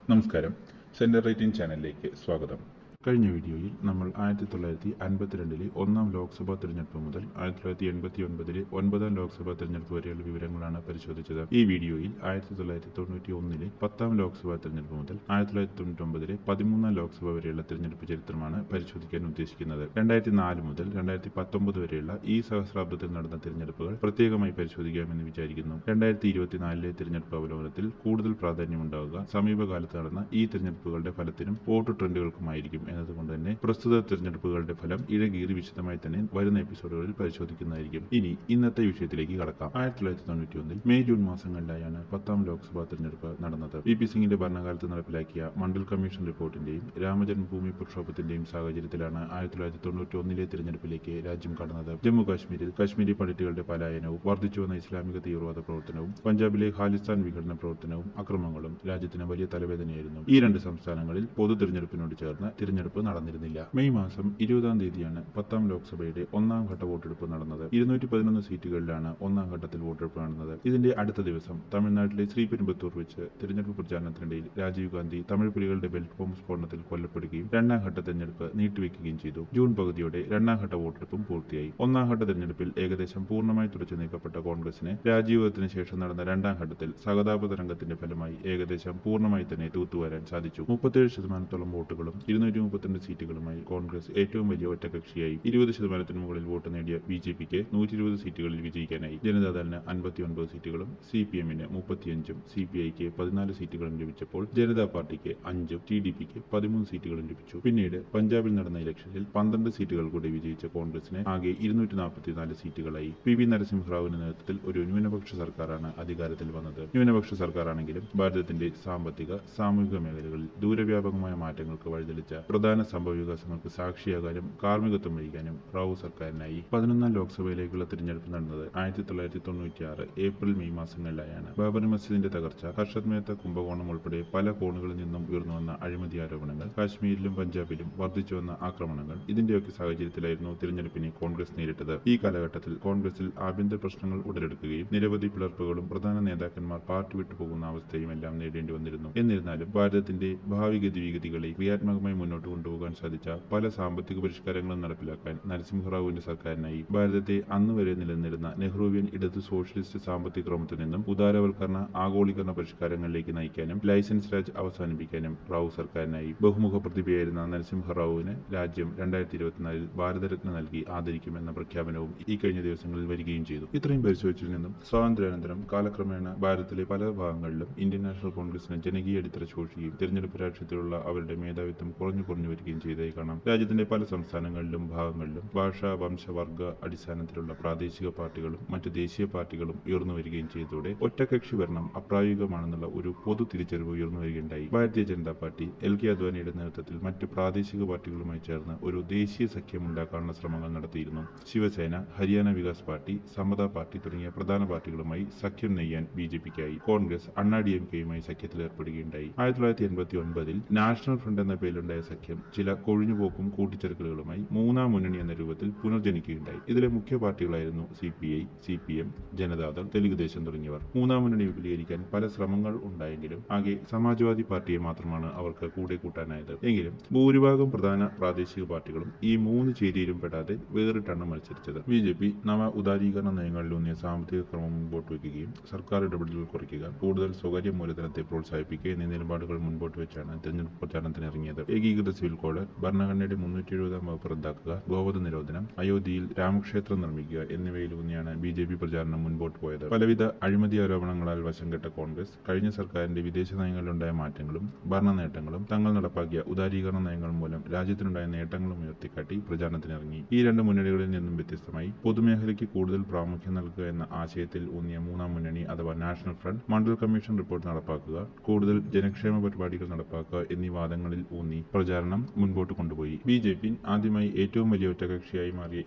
നമസ്കാരം. Centre rating ചാനലിലേക്ക് സ്വാഗതം. കഴിഞ്ഞ വീഡിയോയിൽ നമ്മൾ 1952 ഒന്നാം ലോക്സഭാ തിരഞ്ഞെടുപ്പ് മുതൽ 1989 ഒൻപതാം ലോക്സഭാ തിരഞ്ഞെടുപ്പ് വരെയുള്ള വിവരങ്ങളാണ് പരിശോധിച്ചത്. ഈ വീഡിയോയിൽ 1991 10ാം ലോക്സഭാ തിരഞ്ഞെടുപ്പ് മുതൽ 1999 13ാം ലോക്സഭ വരെയുള്ള തിരഞ്ഞെടുപ്പ് ചരിത്രമാണ് പരിശോധിക്കാൻ ഉദ്ദേശിക്കുന്നത്. 2004 മുതൽ 2019 വരെയുള്ള ഈ സഹസ്രാബ്ദത്തിൽ നടന്ന തിരഞ്ഞെടുപ്പുകൾ പ്രത്യേകമായി പരിശോധിക്കാമെന്ന് വിചാരിക്കുന്നു. 2024 തിരഞ്ഞെടുപ്പ് അവലോകനത്തിൽ കൂടുതൽ പ്രാധാന്യമുണ്ടാവുക സമീപകാലത്ത് നടന്ന ഈ തിരഞ്ഞെടുപ്പുകളുടെ ഫലത്തിനും വോട്ട് ട്രെൻഡുകൾക്കുമായിരിക്കും എന്നതുകൊണ്ട് തന്നെ പ്രസ്തുത തിരഞ്ഞെടുപ്പുകളുടെ ഫലം ഇഴകീറി വിശദമായി തന്നെ വരുന്ന എപ്പിസോഡുകളിൽ പരിശോധിക്കുന്നതായിരിക്കും. ഇനി ഇന്നത്തെ വിഷയത്തിലേക്ക് കടക്കാം. 1991 മെയ് ജൂൺ മാസങ്ങളിലായാണ് 10ാം ലോക്സഭാ തിരഞ്ഞെടുപ്പ് നടന്നത്. വി.പി. സിംഗിന്റെ ഭരണകാലത്ത് നടപ്പിലാക്കിയ മണ്ഡൽ കമ്മീഷൻ റിപ്പോർട്ടിന്റെയും രാമജന്മഭൂമി പ്രക്ഷോഭത്തിന്റെയും സാഹചര്യത്തിലാണ് 1991 തിരഞ്ഞെടുപ്പിലേക്ക് രാജ്യം കടന്നത്. ജമ്മു കാശ്മീരിൽ കാശ്മീരി പണ്ഡിറ്റുകളുടെ പലായനവും വർദ്ധിച്ചുവന്ന ഇസ്ലാമിക തീവ്രവാദ പ്രവർത്തനവും പഞ്ചാബിലെ ഖാലിസ്ഥാൻ വിഘടന പ്രവർത്തനവും അക്രമങ്ങളും രാജ്യത്തിന് വലിയ തലവേദനയായിരുന്നു. ഈ രണ്ട് സംസ്ഥാനങ്ങളിൽ പൊതു തിരഞ്ഞെടുപ്പിനോട് ചേർന്ന് തിരഞ്ഞെടുപ്പ് നടന്നിരുന്നില്ല. മെയ് മാസം 20ാം തീയതിയാണ് 10ാം ലോക്സഭയുടെ ഒന്നാം ഘട്ട വോട്ടെടുപ്പ് നടന്നത്. 211 സീറ്റുകളിലാണ് ഒന്നാം ഘട്ടത്തിൽ വോട്ടെടുപ്പ് നടന്നത്. ഇതിന്റെ അടുത്ത ദിവസം തമിഴ്നാട്ടിലെ ശ്രീപെരുമ്പത്തൂർ വെച്ച് തിരഞ്ഞെടുപ്പ് പ്രചാരണത്തിനിടയിൽ രാജീവ് ഗാന്ധി തമിഴ് പുലികളുടെ ബെൽറ്റ് ബോംബ് സ്ഫോടനത്തിൽ കൊല്ലപ്പെടുകയും രണ്ടാം ഘട്ട തിരഞ്ഞെടുപ്പ് നീട്ടിവെക്കുകയും ചെയ്തു. ജൂൺ പകുതിയോടെ രണ്ടാം ഘട്ട വോട്ടെടുപ്പും പൂർത്തിയായി. ഒന്നാം ഘട്ട തിരഞ്ഞെടുപ്പിൽ ഏകദേശം പൂർണ്ണമായി തുടച്ചു നീക്കപ്പെട്ട കോൺഗ്രസിന് രാജീവത്തിന് ശേഷം നടന്ന രണ്ടാം ഘട്ടത്തിൽ സഹതാപ തരംഗത്തിന്റെ ഫലമായി ഏകദേശം പൂർണ്ണമായി തന്നെ തൂത്തുവരാൻ സാധിച്ചു. 37% വോട്ടുകളും 232 സീറ്റുകളുമായി കോൺഗ്രസ് ഏറ്റവും വലിയ ഒറ്റകക്ഷിയായി. 20% മുകളിൽ വോട്ട് നേടിയ ബി.ജെ.പിക്ക് 120 സീറ്റുകളിൽ വിജയിക്കാനായി. ജനതാദളിന് 59 സീറ്റുകളും സി.പി.എമ്മിന് 35ഉം സി.പി.ഐക്ക് 14 സീറ്റുകളും ലഭിച്ചപ്പോൾ ജനതാ പാർട്ടിക്ക് 5ഉം ടി.ഡി.പിക്ക് 13 സീറ്റുകളും ലഭിച്ചു. പിന്നീട് പഞ്ചാബിൽ നടന്ന ഇലക്ഷനിൽ 12 സീറ്റുകൾ കൂടി വിജയിച്ച കോൺഗ്രസിന് ആകെ 244 സീറ്റുകളായി. പി.വി. നരസിംഹറാവുവിന്റെ നേതൃത്വത്തിൽ ഒരു ന്യൂനപക്ഷ സർക്കാരാണ് അധികാരത്തിൽ വന്നത്. ന്യൂനപക്ഷ സർക്കാരാണെങ്കിലും ഭാരതത്തിന്റെ സാമ്പത്തിക സാമൂഹിക മേഖലകളിൽ ദൂരവ്യാപകമായ മാറ്റങ്ങൾക്ക് വഴിതെളിച്ച പ്രധാന സംഭവവികാസങ്ങൾക്ക് സാക്ഷിയാകാനും കാർമ്മികത്വം വഹിക്കാനും റാവു സർക്കാരിനായി. 11ാം ലോക്സഭയിലേക്കുള്ള തിരഞ്ഞെടുപ്പ് നടന്നത് 1996 ഏപ്രിൽ മെയ് മാസങ്ങളിലായാണ്. ബാബറി മസ്ജിദിന്റെ തകർച്ച, ഹർഷദ് മേത്ത കുംഭകോണം ഉൾപ്പെടെ പല കോണുകളിൽ നിന്നും ഉയർന്നുവന്ന അഴിമതി ആരോപണങ്ങൾ, കാശ്മീരിലും പഞ്ചാബിലും വർദ്ധിച്ചുവന്ന ആക്രമണങ്ങൾ, ഇതിന്റെയൊക്കെ സാഹചര്യത്തിലായിരുന്നു തിരഞ്ഞെടുപ്പിനെ കോൺഗ്രസ് നേരിട്ടത്. ഈ കാലഘട്ടത്തിൽ കോൺഗ്രസിൽ ആഭ്യന്തര പ്രശ്നങ്ങൾ ഉടലെടുക്കുകയും നിരവധി പിളർപ്പുകളും പ്രധാന നേതാക്കന്മാർ പാർട്ടി വിട്ടുപോകുന്ന അവസ്ഥയും എല്ലാം നേരിടേണ്ടി വന്നിരുന്നു. എന്നിരുന്നാലും ഭാരതത്തിന്റെ ഭാവി ഗതിവിഗതികളെ ക്രിയാത്മകമായി മുന്നോട്ട് കൊണ്ടുപോകാൻ സാധിച്ച പല സാമ്പത്തിക പരിഷ്കാരങ്ങളും നടപ്പിലാക്കാൻ നരസിംഹറാവുവിന്റെ സർക്കാരിനായി. ഭാരതത്തെ അന്നുവരെ നിലനിന്നിരുന്ന നെഹ്റുവിയൻ ഇടതു സോഷ്യലിസ്റ്റ് സാമ്പത്തിക ക്രമത്തിൽ നിന്നും ഉദാരവൽക്കരണ ആഗോളീകരണ പരിഷ്കാരങ്ങളിലേക്ക് നയിക്കാനും ലൈസൻസ് രാജ് അവസാനിപ്പിക്കാനും റാവു സർക്കാരിനായി. ബഹുമുഖ പ്രതിഭയായിരുന്ന നരസിംഹറാവുവിന് രാജ്യം 2024 ഭാരതരത്ന നൽകി ആദരിക്കുമെന്ന പ്രഖ്യാപനവും ഈ കഴിഞ്ഞ ദിവസങ്ങളിൽ വരികയും ചെയ്തു. ഇത്രയും പരിശോധിച്ചതിൽ നിന്നും സ്വാതന്ത്ര്യാനന്തരം കാലക്രമേണ ഭാരതത്തിലെ പല ഭാഗങ്ങളിലും ഇന്ത്യൻ നാഷണൽ കോൺഗ്രസിന് ജനകീയ അടിത്തറ ശോഷിക്കുകയും തിരഞ്ഞെടുപ്പ് രാഷ്ട്രീയത്തിലുള്ള അവരുടെ മേധാവിത്വം കുറഞ്ഞു വരികയും ചെയ്തതായി കാണാം. രാജ്യത്തിന്റെ പല സംസ്ഥാനങ്ങളിലും ഭാഗങ്ങളിലും ഭാഷാ വംശ വർഗ അടിസ്ഥാനത്തിലുള്ള പ്രാദേശിക പാർട്ടികളും മറ്റ് ദേശീയ പാർട്ടികളും ഉയർന്നു വരികയും ചെയ്തതോടെ ഒറ്റകക്ഷി ഭരണം അപ്രായോഗികമാണെന്നുള്ള ഒരു പൊതു തിരിച്ചറിവ് ഉയർന്നു വരികയുണ്ടായി. ഭാരതീയ ജനതാ പാർട്ടി എൽ.കെ. അദ്വാനിയുടെ നേതൃത്വത്തിൽ മറ്റ് പ്രാദേശിക പാർട്ടികളുമായി ചേർന്ന് ഒരു ദേശീയ സഖ്യം ഉണ്ടാക്കാനുള്ള ശ്രമങ്ങൾ നടത്തിയിരുന്നു. ശിവസേന, ഹരിയാന വികാസ് പാർട്ടി, സമതാ പാർട്ടി തുടങ്ങിയ പ്രധാന പാർട്ടികളുമായി സഖ്യം നെയ്യാൻ ബി.ജെ.പിക്കായി. കോൺഗ്രസ് അണ്ണാ-ഡി.എം.കെയുമായി സഖ്യത്തിലേർപ്പെടുകയുണ്ടായി. 1989 നാഷണൽ ഫ്രണ്ട് എന്ന പേരിലുണ്ടായ സഖ്യം ചില കൊഴിഞ്ഞുപോക്കും കൂട്ടിച്ചേർക്കലുകളുമായി മൂന്നാം മുന്നണി എന്ന രൂപത്തിൽ പുനർജനിക്കുകയുണ്ടായി. ഇതിലെ മുഖ്യ പാർട്ടികളായിരുന്നു സി.പി.ഐ, സി.പി.എം, ജനതാദൾ, തെലുഗുദേശം തുടങ്ങിയവർ. മൂന്നാം മുന്നണി വിപുലീകരിക്കാൻ പല ശ്രമങ്ങൾ ഉണ്ടായെങ്കിലും ആകെ സമാജ്വാദി പാർട്ടിയെ മാത്രമാണ് അവർക്ക് കൂടെ കൂട്ടാനായത്. എങ്കിലും ഭൂരിഭാഗം പ്രധാന പ്രാദേശിക പാർട്ടികളും ഈ മൂന്ന് ചേരിയിലും പെടാതെ വേറിട്ടാണ് മത്സരിച്ചത്. ബി.ജെ.പി നവ ഉദാരീകരണ നയങ്ങളിലൂന്നിയ സാമ്പത്തിക ക്രമം മുൻപോട്ട് വയ്ക്കുകയും സർക്കാർ ഇടപെടലുകൾ കുറയ്ക്കുക, കൂടുതൽ സ്വകാര്യ മൂലധനത്തെ പ്രോത്സാഹിപ്പിക്കുക എന്നീ നിലപാടുകൾ മുൻപോട്ട് വെച്ചാണ് തിരഞ്ഞെടുപ്പ് പ്രചാരണത്തിന് ഇറങ്ങിയത്. ഏകീകൃത സിവിൽ കോഡ്, ഭരണഘടനയുടെ 370ാം വകുപ്പ് റദ്ദാക്കുക, ഗോവധ നിരോധനം, അയോധ്യയിൽ രാമക്ഷേത്രം നിർമ്മിക്കുക എന്നിവയിലൂന്നിയാണ് ബി.ജെ.പി പ്രചാരണം മുൻപോട്ട് പോയത്. പലവിധ അഴിമതി ആരോപണങ്ങളാൽ വശം കെട്ട കോൺഗ്രസ് കഴിഞ്ഞ സർക്കാരിന്റെ വിദേശ നയങ്ങളിലുണ്ടായ മാറ്റങ്ങളും ഭരണ നേട്ടങ്ങളും തങ്ങൾ നടപ്പാക്കിയ ഉദാരീകരണ നയങ്ങൾ മൂലം രാജ്യത്തിനുണ്ടായ നേട്ടങ്ങളും ഉയർത്തിക്കാട്ടി പ്രചാരണത്തിനിറങ്ങി. ഈ രണ്ട് മുന്നണികളിൽ നിന്നും വ്യത്യസ്തമായി പൊതുമേഖലയ്ക്ക് കൂടുതൽ പ്രാമുഖ്യം നൽകുക എന്ന ആശയത്തിൽ ഊന്നിയ മൂന്നാം മുന്നണി അഥവാ national front Mandal commission report നടപ്പാക്കുക, കൂടുതൽ ജനക്ഷേമ പരിപാടികൾ നടപ്പാക്കുക എന്നീ വാദങ്ങളിൽ ഊന്നി പ്രചാരണം ഭരണം മുൻപോട്ട് കൊണ്ടുപോയി. BJP ആദ്യമായി ഏറ്റവും വലിയ ഒറ്റകക്ഷിയായി മാറിയ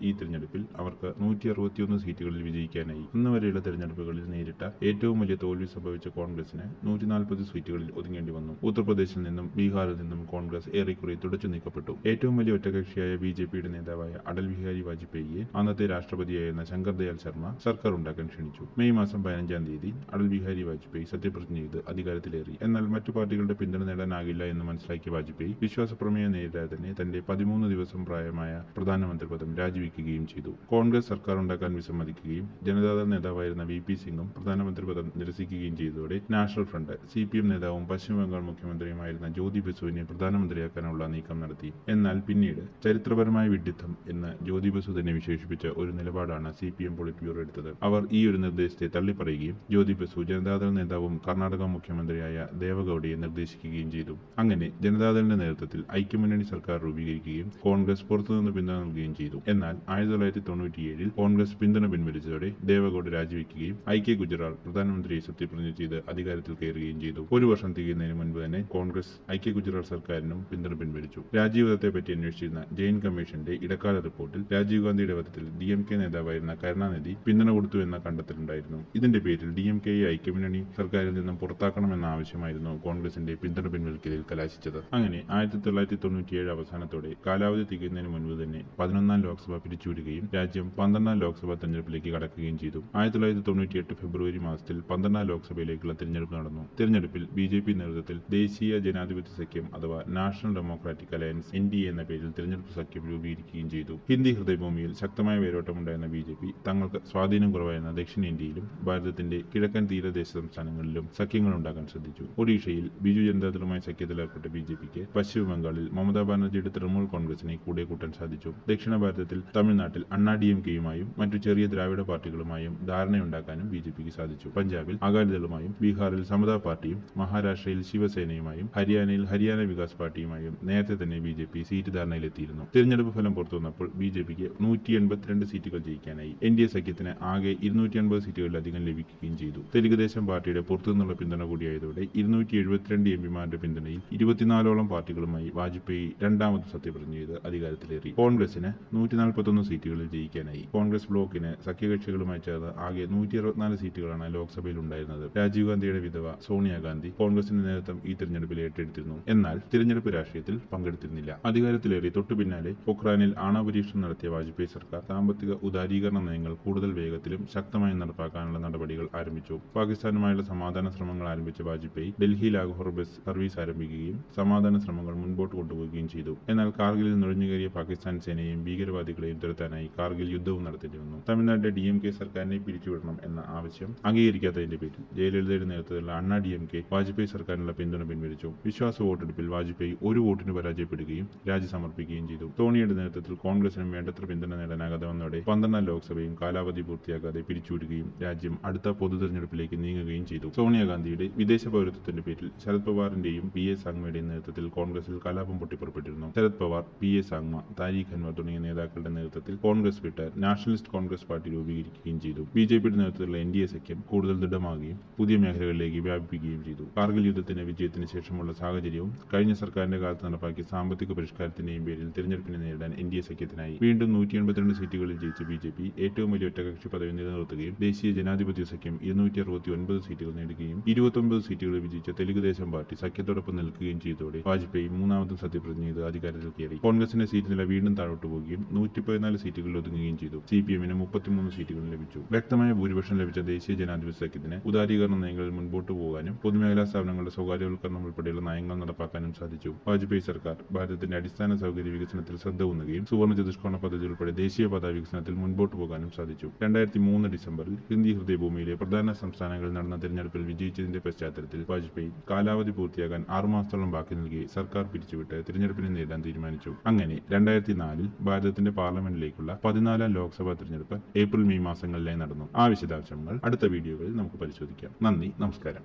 ഈ തിരഞ്ഞെടുപ്പിൽ അവർക്ക് 161 സീറ്റുകളിൽ വിജയിക്കാനായി. ഇന്നുവരെയുള്ള തിരഞ്ഞെടുപ്പുകളിൽ നേരിട്ട ഏറ്റവും വലിയ തോൽവി സംഭവിച്ച കോൺഗ്രസിന് 140 സീറ്റുകളിൽ ഒതുങ്ങേണ്ടി വന്നു. ഉത്തർപ്രദേശിൽ നിന്നും ബീഹാറിൽ നിന്നും കോൺഗ്രസ് ഏറെക്കുറെ തുടച്ചു നീക്കപ്പെട്ടു. ഏറ്റവും വലിയ ഒറ്റകക്ഷിയായ BJPയുടെ നേതാവായ അടൽ ബിഹാരി വാജ്പേയിയെ അന്നത്തെ രാഷ്ട്രപതിയായിരുന്ന ശങ്കർ ദയാൽ ശർമ്മ സർക്കാർ ഉണ്ടാക്കാൻ ക്ഷണിച്ചു. മെയ് മാസം 15-ാം തീയതി അടൽ ബിഹാരി വാജ്പേയി സത്യപ്രതിജ്ഞ ചെയ്ത് അധികാരത്തിലേറി. എന്നാൽ മറ്റു പാർട്ടികളുടെ പിന്തുണ നേടാനാകില്ല എന്ന് മനസ്സിലാക്കിയ വാജ്പേയി വിശ്വാസപ്രമേയം നേരിടാതെ തന്നെ തന്റെ 13 ദിവസം പ്രായമായ പ്രധാനമന്ത്രി പദം രാജിവെക്കുകയും ചെയ്തു. കോൺഗ്രസ് സർക്കാർ ഉണ്ടാക്കാൻ വിസമ്മതിക്കുകയും ജനതാദൾ നേതാവായിരുന്ന VP സിംഗും പ്രധാനമന്ത്രി പദം നിരസിക്കുകയും ചെയ്തതോടെ നാഷണൽ ഫ്രണ്ട് CPM നേതാവും പശ്ചിമബംഗാൾ മുഖ്യമന്ത്രിയുമായിരുന്ന ജ്യോതി ബസുവിനെ പ്രധാനമന്ത്രിയാക്കാനുള്ള നീക്കം നടത്തി. എന്നാൽ പിന്നീട് ചരിത്രപരമായ വിഡ്ഢിത്തം എന്ന് ജ്യോതി ബസു തന്നെ വിശേഷിപ്പിച്ച ഒരു നിലപാടാണ് CPM പോളിറ്റ് ബ്യൂറോ എടുത്തത്. അവർ ഈ ഒരു നിർദ്ദേശത്തെ തള്ളിപ്പറയുകയും ജ്യോതി ബസു ജനതാദൾ നേതാവും കർണാടക മുഖ്യമന്ത്രിയായ ദേവഗൌഡയെ നിർദ്ദേശിക്കുകയും ചെയ്തു. അങ്ങനെ ജനതാദളിന്റെ നേതൃത്വത്തിൽ ഐക്യമുന്നണി സർക്കാർ രൂപീകരിക്കുകയും കോൺഗ്രസ് പുറത്തുനിന്ന് പിന്തുണ നൽകുകയും ചെയ്തു. എന്നാൽ 1997-ൽ കോൺഗ്രസ് പിന്തുണ പിൻവലിച്ചതോടെ ദേവഗൌഡ രാജിവെക്കുകയും IK ഗുജ്റാൾ പ്രധാനമന്ത്രിയെ സത്യപ്രതിജ്ഞ ചെയ്ത് അധികാരത്തിൽ കയറുകയും ചെയ്തു. ഒരു വർഷം തികയുന്നതിന് മുൻപ് തന്നെ കോൺഗ്രസ് IK ഗുജ്റാൾ സർക്കാരിനും പിന്തുണ പിൻവലിച്ചു. രാജീവ് പറ്റി അന്വേഷിച്ചിരുന്ന ജെയിൻ കമ്മീഷന്റെ ഇടക്കാല റിപ്പോർട്ടിൽ രാജീവ് ഗാന്ധിയുടെ വധത്തിൽ DMK നേതാവായിരുന്ന കരുണാനിധി പിന്തുണ കൊടുത്തു എന്ന കണ്ടെത്തലുണ്ടായിരുന്നു. ഇതിന്റെ പേരിൽ DMKയെ ഐക്യമുന്നണി സർക്കാരിൽ നിന്നും പുറത്താക്കണമെന്ന ആവശ്യമായിരുന്നു കോൺഗ്രസിന്റെ പിന്തുണ പിൻവലിക്കലിൽ കലാശിച്ചത്. അങ്ങനെ 1997 അവസാനത്തോടെ കാലാവധി തികയുന്നതിന് മുൻപ് തന്നെ 11-ാം ലോക്സഭ പിരിച്ചുവിടുകയും രാജ്യം 12-ാം ലോക്സഭാ തെരഞ്ഞെടുപ്പിലേക്ക് കടക്കുകയും ചെയ്തു. 1998 ഫെബ്രുവരി മാസത്തിൽ 12-ാം ലോക്സഭയിലേക്കുള്ള തിരഞ്ഞെടുപ്പ് നടന്നു. തിരഞ്ഞെടുപ്പിൽ BJP നേതൃത്വത്തിൽ ദേശീയ ജനാധിപത്യ സഖ്യം അഥവാ നാഷണൽ ഡെമോക്രാറ്റിക് അലയൻസ് NDA എന്ന പേരിൽ തിരഞ്ഞെടുപ്പ് സഖ്യം രൂപീകരിക്കുകയും ചെയ്തു. ഹിന്ദി ഹൃദയഭൂമിയിൽ ശക്തമായ വേരോട്ടമുണ്ടായിരുന്ന BJP തങ്ങൾക്ക് സ്വാധീനം കുറവായിരുന്ന ദക്ഷിണേന്ത്യയിലും ഭാരതത്തിന്റെ കിഴക്കൻ തീരദേശ സംസ്ഥാനങ്ങളിലും സഖ്യങ്ങൾ ഉണ്ടാക്കാൻ ശ്രദ്ധിച്ചു. ഒഡീഷയിൽ ബിജു ജനതാദളുമായി സഖ്യത്തിലേർപ്പെട്ട BJPക്ക് പശ്ചിമ ബംഗാളിൽ മമതാ ബാനർജിയുടെ തൃണമൂൽ കോൺഗ്രസിനെ കൂടെ കൂട്ടാൻ സാധിച്ചു. ദക്ഷിണ ഭാരതത്തിൽ തമിഴ്നാട്ടിൽ അണ്ണാ DMKയുമായും മറ്റു ചെറിയ ദ്രാവിഡ പാർട്ടികളുമായും ധാരണയുണ്ടാക്കാനും BJPക്ക് സാധിച്ചു. പഞ്ചാബിൽ അകാലിദളുമായും ബീഹാറിൽ സമതാ പാർട്ടിയും മഹാരാഷ്ട്രയിൽ ശിവസേനയുമായും ഹരിയാനയിൽ ഹരിയാന വികാസ് പാർട്ടിയുമായും നേരത്തെ തന്നെ BJP സീറ്റ് ധാരണയിലെത്തിയിരുന്നു. തിരഞ്ഞെടുപ്പ് ഫലം പുറത്തുവന്നപ്പോൾ BJPക്ക് 182 സീറ്റുകൾ ജയിക്കാനായി. NDA സഖ്യത്തിന് ആകെ 250 സീറ്റുകളിലധികം ലഭിക്കുകയും ചെയ്തു. തെലുഗുദേശം പാർട്ടിയുടെ പുറത്തുനിന്നുള്ള പിന്തുണ കൂടിയായതോടെ 272 MPമാരുടെ പിന്തുണയിൽ 24ഓളം പാർട്ടികളുമായി വാജ്പേയി രണ്ടാമത് സത്യപ്രതിജ്ഞ ചെയ്ത് അധികാരത്തിലേറി. കോൺഗ്രസിന് 141 സീറ്റുകളിൽ ജയിക്കാനായി. കോൺഗ്രസ് ബ്ലോക്കിന് സഖ്യകക്ഷികളുമായി ചേർന്ന് ആകെ 164 സീറ്റുകളാണ് ലോക്സഭയിൽ ഉണ്ടായിരുന്നത്. രാജീവ് ഗാന്ധിയുടെ വിധവ സോണിയാഗാന്ധി കോൺഗ്രസിന്റെ നേതൃത്വം ഈ തിരഞ്ഞെടുപ്പിൽ ഏറ്റെടുത്തിരുന്നു. എന്നാൽ തിരഞ്ഞെടുപ്പ് രാഷ്ട്രീയത്തിൽ പങ്കെടുത്തിരുന്നില്ല. അധികാരത്തിലേറി തൊട്ടു പിന്നാലെ പൊഖ്രാനിൽ ആണവ പരീക്ഷണം നടത്തിയ വാജ്പേയി സർക്കാർ സാമ്പത്തിക ഉദാരീകരണ നയങ്ങൾ കൂടുതൽ വേഗത്തിലും ശക്തമായി നടപ്പാക്കാനുള്ള നടപടികൾ ആരംഭിച്ചു. പാകിസ്ഥാനുമായുള്ള സമാധാന ശ്രമങ്ങൾ ആരംഭിച്ച വാജ്പേയി ഡൽഹി ലാഹോർ ബസ് സർവീസ് ആരംഭിക്കുകയും സമാധാന ശ്രമങ്ങൾ മുൻപോട്ട് കൊണ്ടുപോവുകയും ചെയ്തു. എന്നാൽ കാർഗിലിൽ നുഴഞ്ഞുകയറിയ പാകിസ്ഥാൻ സേനയെയും ഭീകരവാദികളെയും തുരത്താനായി കാർഗിൽ യുദ്ധവും നടത്തേണ്ടി വന്നു. തമിഴ്നാട്ടിലെ DMK സർക്കാരിനെ പിരിച്ചുവിടണം എന്ന ആവശ്യം അംഗീകരിക്കാത്തതിന്റെ പേരിൽ ജയലളിതയുടെ നേതൃത്വത്തിലുള്ള അണ്ണാ DMK വാജ്പേയി സർക്കാരിനുള്ള പിന്തുണ പിൻവലിച്ചു. വിശ്വാസ വോട്ടെടുപ്പിൽ വാജ്പേയി ഒരു വോട്ടിന് പരാജയപ്പെടുകയും രാജി സമർപ്പിക്കുകയും ചെയ്തു. സോണിയയുടെ നേതൃത്വത്തിൽ കോൺഗ്രസിനും വേണ്ടത്ര പിന്തുണ നേടാനാകാതെ വന്നതോടെ 12-ാം ലോക്സഭയും കാലാവധി പൂർത്തിയാക്കാതെ പിരിച്ചുവിടുകയും രാജ്യം അടുത്ത പൊതു തെരഞ്ഞെടുപ്പിലേക്ക് നീങ്ങുകയും ചെയ്തു. സോണിയാഗാന്ധിയുടെ വിദേശ പൗരത്വത്തിന്റെ പേരിൽ ശരത് പവാറിന്റെയും PA സാങ്മയുടെയും നേതൃത്വത്തിൽ കോൺഗ്രസിൽ കലാപം പൊട്ടിപ്പുറപ്പെട്ടിരുന്നു. ശരത് പവാർ, PA സാങ്മ, താരിഖ് അൻവർ തുടങ്ങിയ നേതാക്കളുടെ നേതൃത്വത്തിൽ കോൺഗ്രസ് വിട്ട് നാഷണലിസ്റ്റ് കോൺഗ്രസ് പാർട്ടി രൂപീകരിക്കുകയും ചെയ്തു. BJPയുടെ നേതൃത്വത്തിലുള്ള NDA സഖ്യം കൂടുതൽ ദൃഢമാകുകയും പുതിയ മേഖലകളിലേക്ക് വ്യാപിപ്പിക്കുകയും ചെയ്തു. കാർഗിൽ യുദ്ധത്തിന്റെ വിജയത്തിന് ശേഷമുള്ള സാഹചര്യവും കഴിഞ്ഞ സർക്കാരിന്റെ കാലത്ത് നടപ്പാക്കിയ സാമ്പത്തിക പരിഷ്കാരത്തിന്റെയും പേരിൽ തിരഞ്ഞെടുപ്പിനെ നേരിടാൻ NDA സഖ്യത്തിനായി. വീണ്ടും 182 സീറ്റുകളിൽ ജയിച്ച BJP ഏറ്റവും വലിയ ഒറ്റകക്ഷി പദവി നിലനിർത്തുകയും ദേശീയ ജനാധിപത്യ സഖ്യം 269 സീറ്റുകൾ നേടുകയും 29 സീറ്റുകളിൽ വിജയിച്ച തെലുഗുദേശം പാർട്ടി സഖ്യത്തോടൊപ്പം നിൽക്കുകയും ചെയ്തതോടെ വാജ്പേയി മൂന്നാമതും സത്യപ്രതിജ്ഞ ചെയ്ത് അധികാരത്തിൽ കയറി. കോൺഗ്രസിന്റെ സീറ്റ് നില വീണ്ടും താഴോട്ട് പോവുകയും 114 സീറ്റുകളിൽ ഒതുങ്ങുകയും ചെയ്തു. CPMന് 33 സീറ്റുകളും ലഭിച്ചു. വ്യക്തമായ ഭൂരിപക്ഷം ലഭിച്ച ദേശീയ ജനാധിപത്യ സഖ്യത്തിന് ഉദാരീകരണ നയങ്ങളിൽ മുൻപോട്ട് പോകാനും പൊതുമേഖലാ സ്ഥാപനങ്ങളുടെ സ്വകാര്യവൽക്കരണം ഉൾപ്പെടെയുള്ള നയങ്ങൾ നടപ്പാക്കാനും സാധിച്ചു. വാജ്പേയി സർക്കാർ ഭാരതത്തിന്റെ അടിസ്ഥാന സൗകര്യ വികസനത്തിൽ ശ്രദ്ധ ഊന്നുകയും സുവർണ്ണ ചതുഷ്കോണ പദ്ധതി ഉൾപ്പെടെ ദേശീയപാത വികസനത്തിൽ മുൻപോട്ട് പോകാനും സാധിച്ചു. 2003 ഡിസംബറിൽ ഹിന്ദി ഹൃദയഭൂമിയിലെ പ്രധാന സംസ്ഥാനങ്ങളിൽ നടന്ന തിരഞ്ഞെടുപ്പിൽ വിജയിച്ചതിന്റെ പശ്ചാത്തലത്തിൽ വാജ്പേയി കാലാവധി പൂർത്തിയാകാൻ 6 മാസത്തോളം ബാക്കി നൽകി സർക്കാർ പിരിച്ചുവിട്ട് തിരഞ്ഞെടുപ്പിനെ നേരിടാൻ തീരുമാനിച്ചു. അങ്ങനെ 2004-ൽ ഭാരതത്തിന്റെ പാർലമെന്റിലേക്കുള്ള 14-ാം ലോക്സഭാ തിരഞ്ഞെടുപ്പ് ഏപ്രിൽ മെയ് മാസങ്ങളിലായി നടന്നു. ആ വിശദാംശങ്ങൾ അടുത്ത വീഡിയോകളിൽ നമുക്ക് പരിശോധിക്കാം. നന്ദി, നമസ്കാരം.